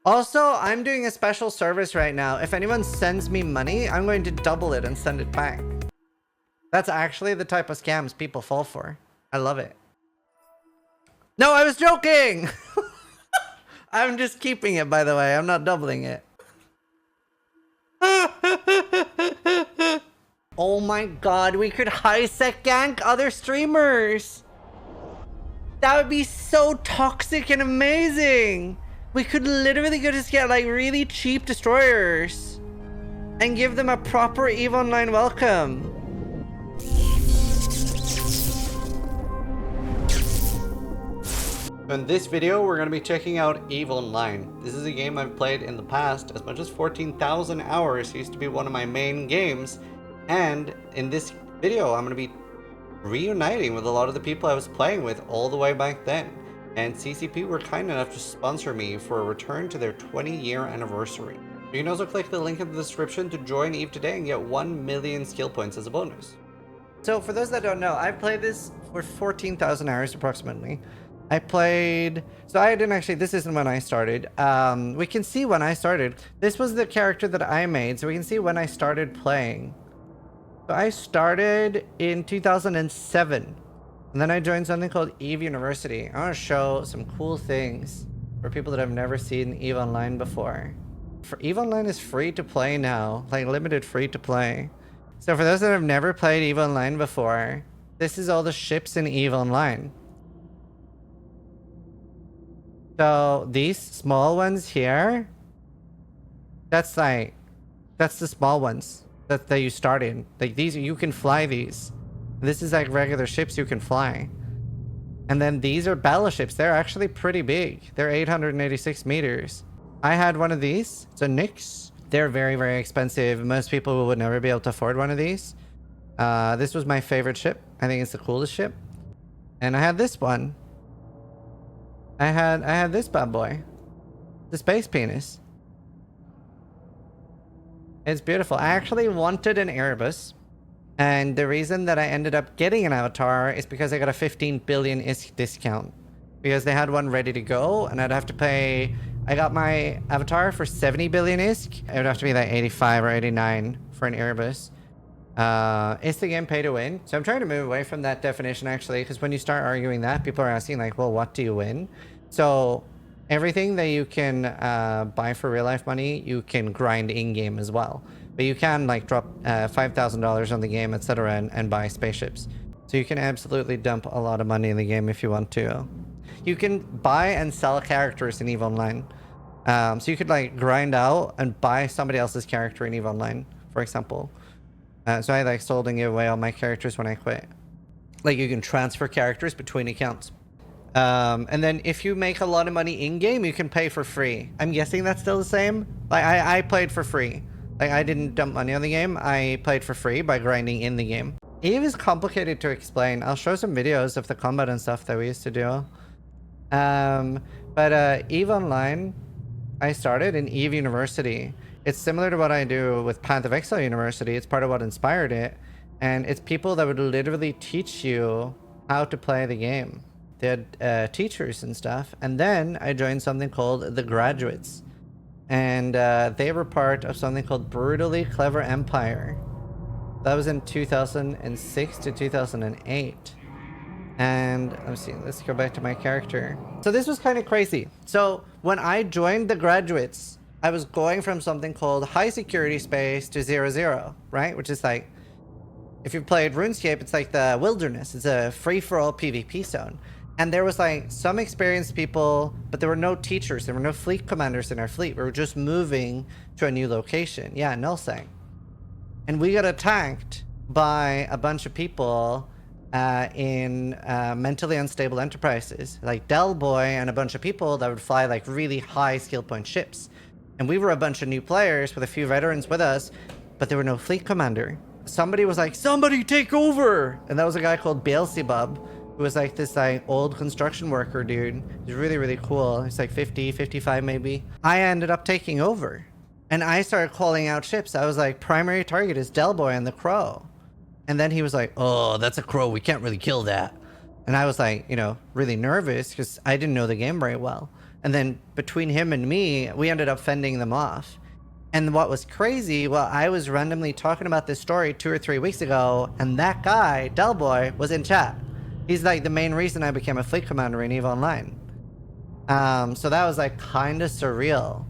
Also, I'm doing a special service right now. If anyone sends me money, I'm going to double it and send it back. That's actually the type of scams people fall for. I love it. No, I was joking! I'm just keeping it, by the way. I'm not doubling it. Oh my god, we could high-sec gank other streamers! That would be so toxic and amazing! We could literally go just get like really cheap destroyers and give them a proper EVE Online welcome. In this video, we're going to be checking out EVE Online. This is a game I've played in the past as much as 14,000 hours. It used to be one of my main games. And in this video, I'm going to be reuniting with a lot of the people I was playing with all the way back then. And CCP were kind enough to sponsor me for a return to their 20-year anniversary. You can also click the link in the description to join EVE today and get 1 million skill points as a bonus. So for those that don't know, I've played this for 14,000 hours approximately. I played... So I didn't actually... This isn't when I started. We can see when I started. This was the character that I made, so we can see when I started playing. So I started in 2007. And then I joined something called EVE University. I want to show some cool things for people that have never seen EVE Online before. For EVE Online is free to play now. Like limited free to play. So for those that have never played EVE Online before, this is all the ships in EVE Online. So these small ones here, that's the small ones that you start in. Like these, you can fly these. This is like regular ships you can fly. And then these are battleships. They're actually pretty big. They're 886 meters. I had one of these. It's a Nyx. They're very, very expensive. Most people would never be able to afford one of these. This was my favorite ship. I think it's the coolest ship. And I had this one. I had this bad boy. The space penis. It's beautiful. I actually wanted an Erebus. And the reason that I ended up getting an avatar is because I got a 15 billion ISK discount. Because they had one ready to go and I'd have to pay... I got my avatar for 70 billion ISK. It would have to be like 85 or 89 for an Erebus. Is the game pay to win? So I'm trying to move away from that definition actually, because when you start arguing that, people are asking like, well, what do you win? So everything that you can buy for real life money, you can grind in-game as well. But you can like drop $5,000 on the game, etc. and buy spaceships. So you can absolutely dump a lot of money in the game if you want to. You can buy and sell characters in EVE Online. So you could like grind out and buy somebody else's character in EVE Online, for example. So I like sold and gave away all my characters when I quit. Like you can transfer characters between accounts. And then if you make a lot of money in-game, you can pay for free. I'm guessing that's still the same. Like I played for free. Like I didn't dump money on the game. I played for free by grinding in the game. EVE is complicated to explain. I'll show some videos of the combat and stuff that we used to do. But EVE Online, I started in EVE University. It's similar to what I do with Path of Exile University. It's part of what inspired it. And it's people that would literally teach you how to play the game. They had teachers and stuff. And then I joined something called the Graduates. And they were part of something called Brutally Clever Empire. That was in 2006 to 2008. And let's see, let's go back to my character. So this was kind of crazy. So when I joined the Graduates, I was going from something called high security space to 0-0, right? Which is like, if you've played RuneScape, it's like the wilderness. It's a free-for-all PvP zone. And there was like some experienced people, but there were no teachers. There were no fleet commanders in our fleet. We were just moving to a new location. Yeah, Nullsang. And we got attacked by a bunch of people in mentally unstable enterprises. Like Del Boy and a bunch of people that would fly like really high skill point ships. And we were a bunch of new players with a few veterans with us, but there were no fleet commander. Somebody was like, somebody take over! And that was a guy called Beelzebub, who was like this like old construction worker dude. He's really, really cool. He's like 50, 55 maybe. I ended up taking over. And I started calling out ships. I was like, primary target is Del Boy and the Crow. And then he was like, oh, that's a Crow. We can't really kill that. And I was like, you know, really nervous because I didn't know the game very well. And then between him and me, we ended up fending them off. And what was crazy, well, I was randomly talking about this story 2 or 3 weeks ago, and that guy, Delboy, was in chat. He's like the main reason I became a fleet commander in EVE Online. So that was like kind of surreal.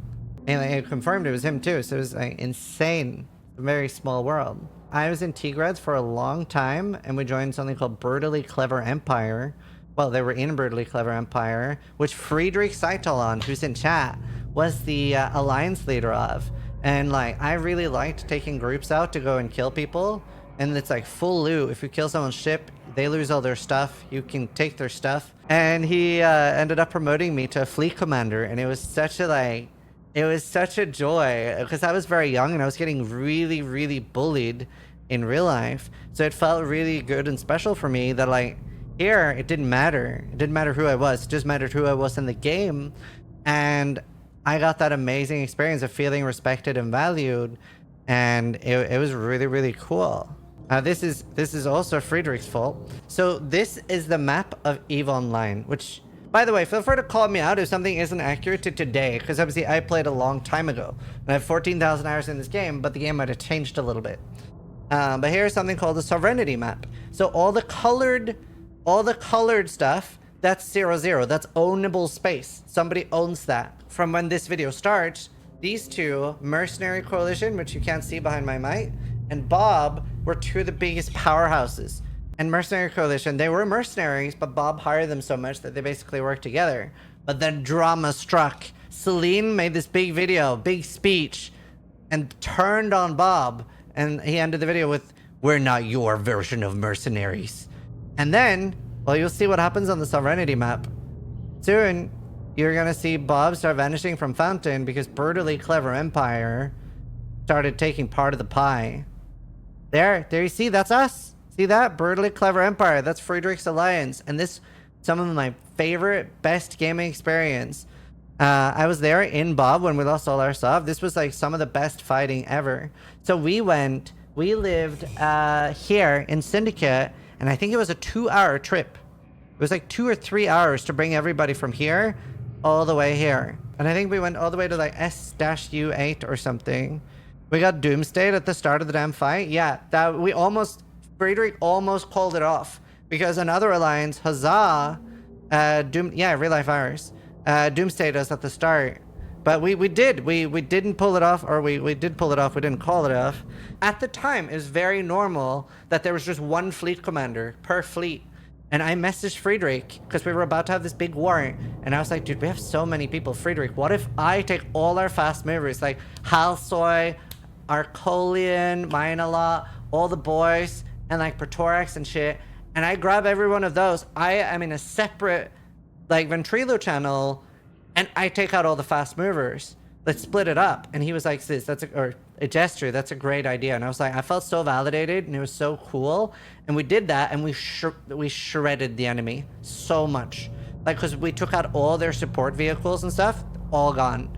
And like, it confirmed it was him too, so it was like insane. A very small world. I was in Tigreads for a long time, and we joined something called Brutally Clever Empire. Well, they were in Brutally Clever Empire, which Friedrich Seitalon, who's in chat, was the alliance leader of. And like, I really liked taking groups out to go and kill people. And it's like full loot. If you kill someone's ship, they lose all their stuff. You can take their stuff. And he ended up promoting me to a fleet commander. And it was such a like, it was such a joy because I was very young and I was getting really, really bullied in real life. So it felt really good and special for me that like, here, it didn't matter. It didn't matter who I was. It just mattered who I was in the game. And I got that amazing experience of feeling respected and valued. And it was really, really cool. This is also Friedrich's fault. So this is the map of EVE Online, which, by the way, feel free to call me out if something isn't accurate to today, because obviously I played a long time ago. And I have 14,000 hours in this game, but the game might have changed a little bit. But here's something called the Sovereignty map. So all the colored stuff, that's 0-0. That's ownable space. Somebody owns that. From when this video starts, these two, Mercenary Coalition, which you can't see behind my mic, and Bob were two of the biggest powerhouses. And Mercenary Coalition, they were mercenaries, but Bob hired them so much that they basically worked together. But then drama struck. Celine made this big video, big speech, and turned on Bob. And he ended the video with, "We're not your version of mercenaries." And then, well, you'll see what happens on the Sovereignty map. Soon, you're gonna see Bob start vanishing from Fountain because Brutally Clever Empire started taking part of the pie. There you see, that's us. See that? Brutally Clever Empire. That's Friedrich's Alliance. And this, some of my favorite, best gaming experience. I was there in Bob when we lost all our stuff. This was like some of the best fighting ever. So we lived here in Syndicate, and I think it was a 2-hour trip. It was like 2 or 3 hours to bring everybody from here all the way here. And I think we went all the way to like S-U8 or something. We got Doomsday at the start of the damn fight. Yeah, that Friedrich almost called it off because another alliance, Huzzah, real life hours, Doomsday us at the start. But we didn't pull it off, or we did pull it off, we didn't call it off. At the time, it was very normal that there was just one fleet commander per fleet. And I messaged Friedrich because we were about to have this big war. And I was like, dude, we have so many people. Friedrich, what if I take all our fast movers, like Halsoy, Arcolian, Minala, all the boys, and like Pretorax and shit, and I grab every one of those. I am in a separate like Ventrilo channel, and I take out all the fast movers. Let's split it up. And he was like, sis, that's a gesture. That's a great idea. And I was like, I felt so validated, and it was so cool. And we did that, and we shredded the enemy so much. Like, because we took out all their support vehicles and stuff, all gone.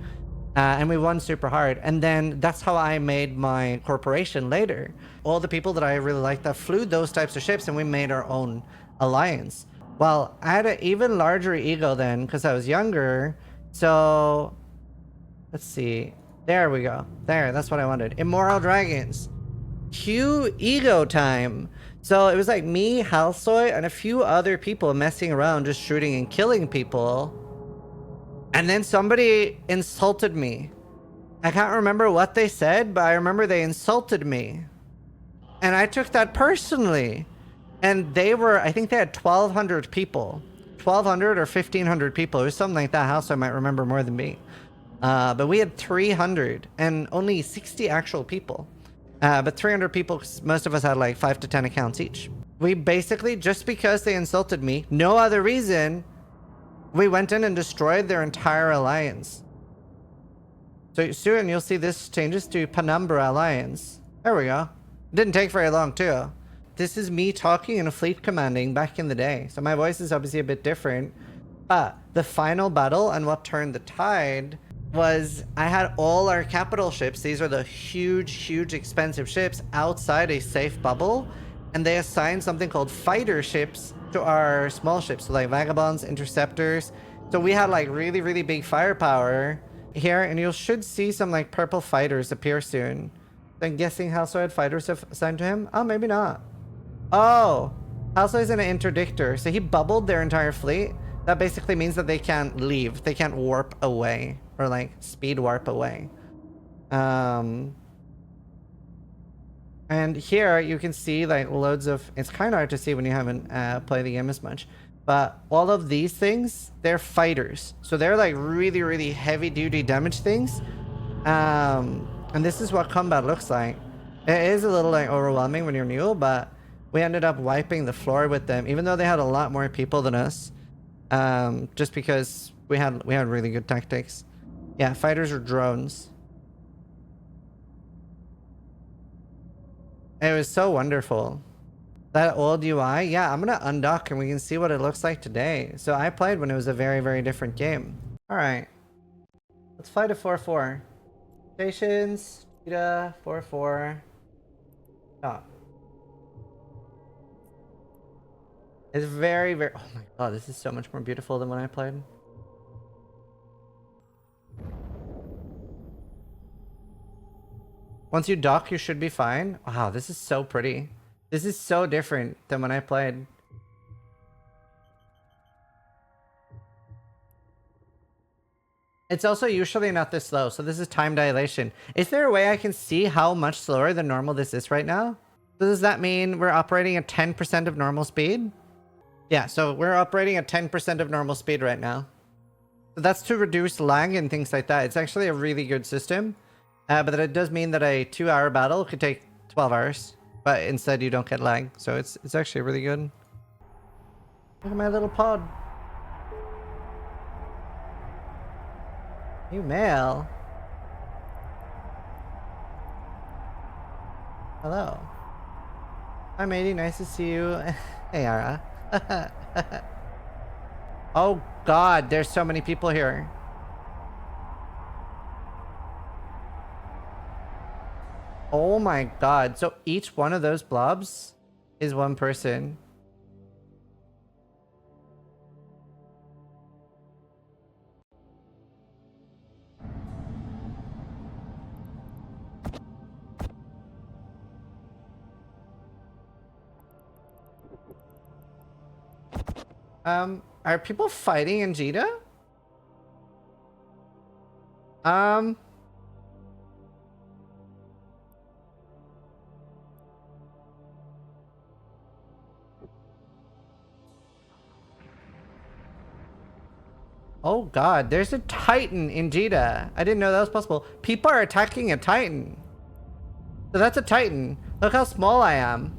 And we won super hard. And then that's how I made my corporation later. All the people that I really liked that flew those types of ships, and we made our own alliance. Well, I had an even larger ego then because I was younger. So let's see. There we go. There, that's what I wanted. Immoral Dragons. Cue ego time. So it was like me, Halsoy, and a few other people messing around, just shooting and killing people. And then somebody insulted me. I can't remember what they said, but I remember they insulted me. And I took that personally. And they were, I think they had 1,200 people. 1,200 or 1,500 people. It was something like that. House I might remember more than me. But we had 300 and only 60 actual people. But 300 people, because most of us had like 5 to 10 accounts each. We basically, just because they insulted me, no other reason, we went in and destroyed their entire alliance. So soon you'll see this changes to Penumbra Alliance. There we go. It didn't take very long too. This is me talking in a fleet commanding back in the day. So my voice is obviously a bit different. But the final battle and what turned the tide was I had all our capital ships. These are the huge, huge expensive ships outside a safe bubble. And they assigned something called fighter ships to our small ships. So like Vagabonds, Interceptors, So we had like really, really big firepower here, and you should see some like purple fighters appear soon. I'm guessing Halso had fighters assigned to him? Oh, maybe not. Oh, Halso is an interdictor, so he bubbled their entire fleet. That basically means that they can't leave. They can't warp away or like speed warp away. And here you can see like loads of, it's kind of hard to see when you haven't played the game as much, but all of these things, they're fighters. So they're like really, really heavy duty damage things. And this is what combat looks like. It is a little like overwhelming when you're new, but we ended up wiping the floor with them, even though they had a lot more people than us. Just because we had really good tactics. Yeah, fighters are drones. It was so wonderful. That old UI, yeah, I'm gonna undock and we can see what it looks like today. So I played when it was a very, very different game. Alright. Let's fly to 4-4. Stations, Cheetah, 4-4. Stop. It's very, very... Oh my god, this is so much more beautiful than when I played. Once you dock, you should be fine. Wow, this is so pretty. This is so different than when I played. It's also usually not this slow, so this is time dilation. Is there a way I can see how much slower than normal this is right now? So does that mean we're operating at 10% of normal speed? Yeah, so we're operating at 10% of normal speed right now. So that's to reduce lag and things like that. It's actually a really good system. But it does mean that a 2-hour battle could take 12 hours. But instead you don't get lag. So it's actually really good. Look at my little pod. You male. Hello. Hi matey, nice to see you. Hey Ara. Oh god, there's so many people here. Oh my god. So each one of those blobs is one person. Are people fighting in Cheetah? Oh god, there's a Titan in Cheetah. I didn't know that was possible. People are attacking a Titan. So that's a Titan. Look how small I am.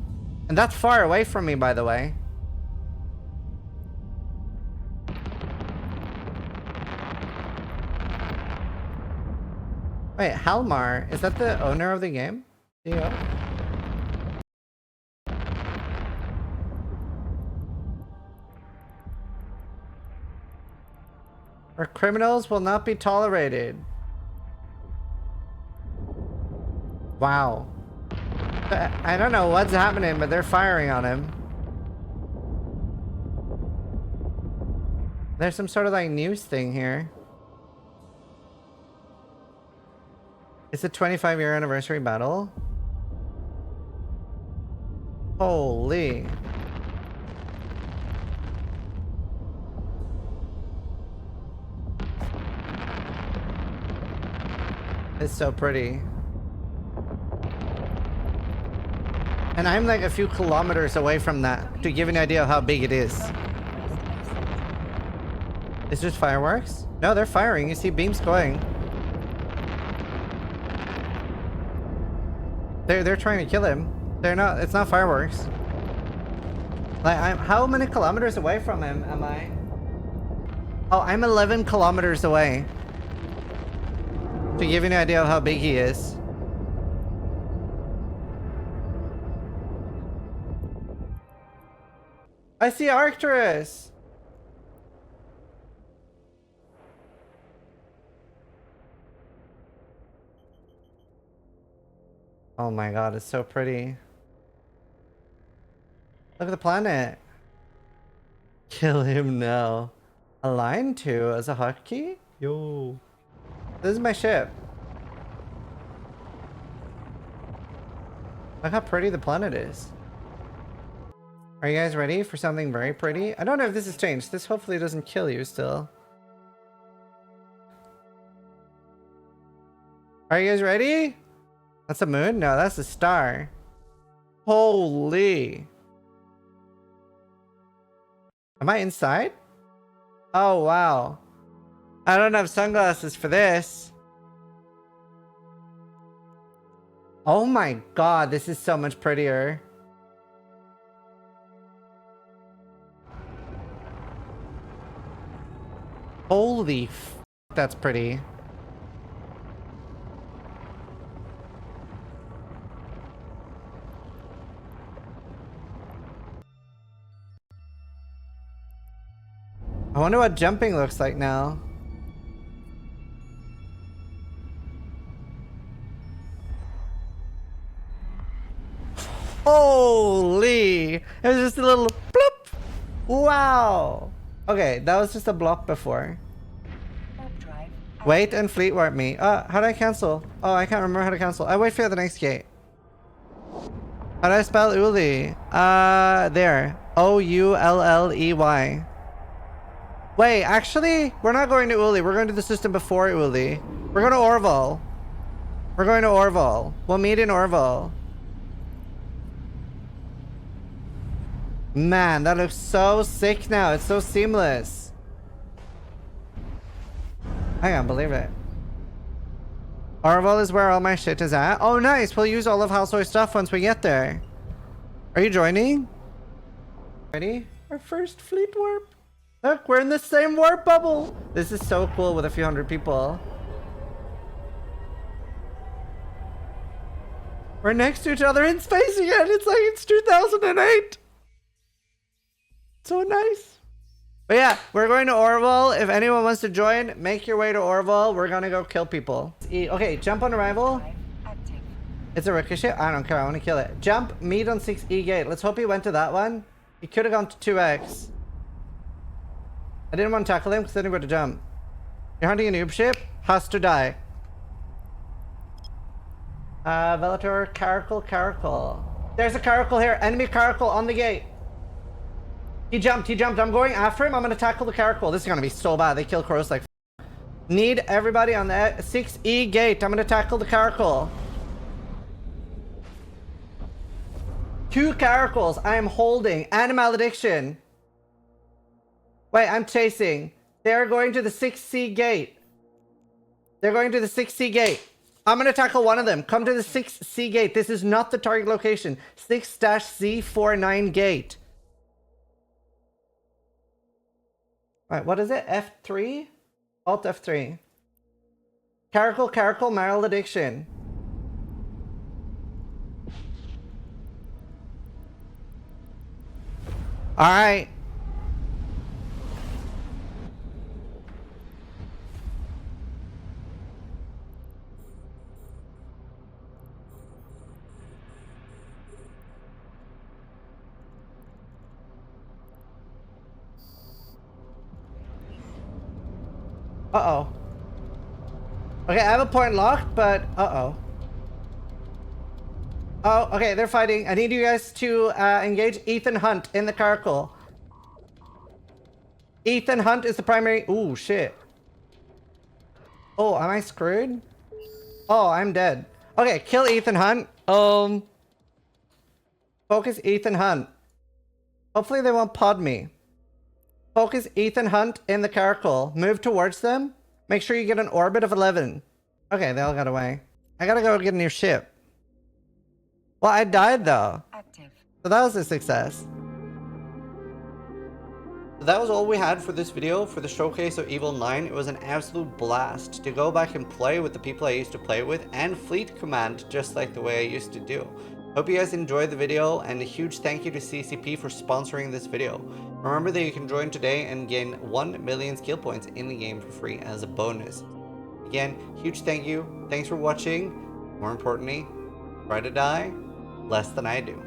And that's far away from me, by the way. Wait, Halmar, is that the owner of the game? CEO? Our criminals will not be tolerated. Wow. I don't know what's happening, but they're firing on him. There's some sort of like news thing here. It's a 25-year anniversary battle. Holy. It's so pretty. And I'm like a few kilometers away from that to give you an idea of how big it is. Is this fireworks? No, they're firing. You see beams going. They're trying to kill him. They're not. It's not fireworks. Like how many kilometers away from him am I? Oh, I'm 11 kilometers away. To give you an idea of how big he is. I see Arcturus. Oh my god, it's so pretty. Look at the planet. Kill him now. Align to as a hotkey? Yo. This is my ship. Look how pretty the planet is. Are you guys ready for something very pretty? I don't know if this has changed. This hopefully doesn't kill you still. Are you guys ready? That's a moon? No, that's a star. Holy. Am I inside? Oh, wow. I don't have sunglasses for this. Oh my god, this is so much prettier. Holy f, that's pretty. I wonder what jumping looks like now. Holy! It was just a little bloop! Wow! Okay, that was just a block before. Wait and fleet warp me. How do I cancel? Oh, I can't remember how to cancel. I wait for the next gate. How do I spell Uli? There. O-U-L-L-E-Y. Wait, actually, we're not going to Uli. We're going to the system before Uli. We're going to Orville. We're going to Orville. We'll meet in Orville. Man, that looks so sick now. It's so seamless. I can't believe it. Orville is where all my shit is at. Oh, nice. We'll use all of Household stuff once we get there. Are you joining? Ready? Our first fleet warp. Look, we're in the same warp bubble. This is so cool with a few hundred people. We're next to each other in space again. It's like it's 2008. So nice. But yeah, we're going to Orville. If anyone wants to join, make your way to Orville. We're gonna go kill people. Okay, jump on arrival. It's a ricochet. I don't care. I want to kill it. Jump, meet on 6E gate. Let's hope he went to that one. He could have gone to 2X. I didn't want to tackle him because I didn't go to jump. You're hunting a noob ship? Has to die. Velator, Caracal. There's a Caracal here. Enemy Caracal on the gate. He jumped. I'm going after him. I'm going to tackle the Caracal. This is going to be so bad. They kill crows like Need everybody on the 6E gate. I'm going to tackle the Caracal. 2 Caracals I am holding. And a malediction. Wait, I'm chasing. They're going to the 6C gate. They're going to the 6C gate. I'm going to tackle one of them. Come to the 6C gate. This is not the target location. 6-Z49 gate. Alright, what is it? F3? Alt F3. Caracal, malediction. Alright. Uh-oh. Okay, I have a point locked, but uh-oh. Oh, okay, they're fighting. I need you guys to engage Ethan Hunt in the Caracal. Ethan Hunt is the primary... Ooh, shit. Oh, am I screwed? Oh, I'm dead. Okay, kill Ethan Hunt. Focus Ethan Hunt. Hopefully they won't pod me. Focus Ethan Hunt in the Caracal. Move towards them. Make sure you get an orbit of 11. Okay, they all got away. I gotta go get a new ship. Well, I died though. Active. So that was a success. So that was all we had for this video for the showcase of Evil 9. It was an absolute blast to go back and play with the people I used to play with and fleet command just like the way I used to do. Hope you guys enjoyed the video, and a huge thank you to CCP for sponsoring this video. Remember that you can join today and gain 1 million skill points in the game for free as a bonus. Again, huge thank you. Thanks for watching. More importantly, try to die less than I do.